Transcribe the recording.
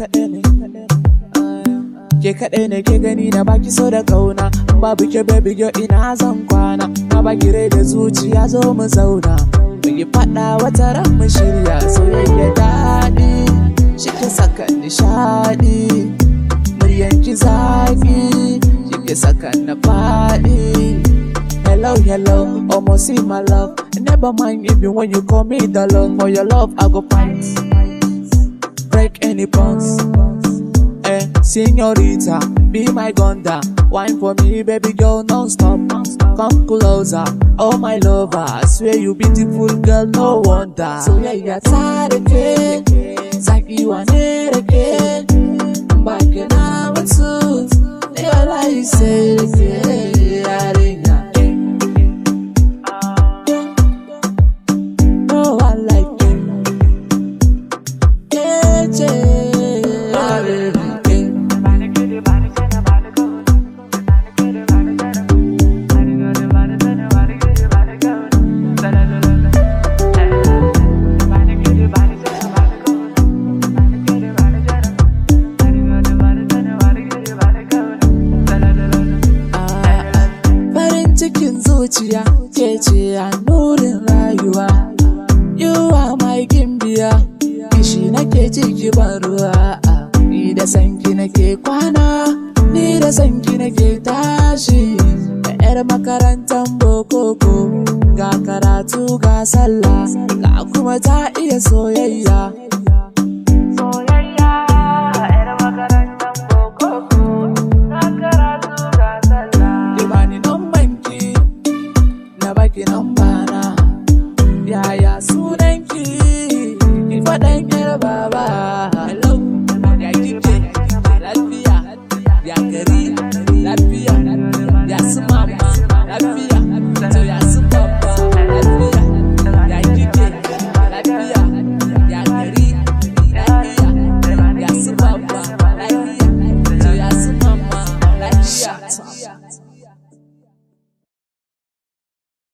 kaɗai ne. Ke kaɗai ne ke gani na baki so da kauna. Babu ke baby girl ina zan kwana. Na baki rai da zuciya zo mu zauna. Mu yi faɗa wata ran mu shirya. Soyayya daɗi shi ke saka nishaɗi. Muryanki zaƙi shi ke saka na faɗi. Hello, hello, almost see my love. Never mind even when you call me the love. For your love I go fight, break any bones. Señorita, be my gonda. Wine for me, baby girl, non-stop. Come closer, oh my lover. I swear you beautiful girl, no wonder. So yeah, you tired again. Zaki wanted again. Back in our suit. They all like you say again. Oh, I like it. Yeah, yeah. I really cikin zuciya ke ce a nurin rayuwa. You are my gimbiya, kishi nake ciki ban ruwa. Ni da sanki nake kwana, ni da sanki nake tashi. Da yar makarantar bokoko, ga karatu ga sallah, ga kuma ta iya soyayya. Baki nambana, yaya sunanki, ki faɗan yar baba. Hello, ya kike, lafiya, ya gari, lafiya.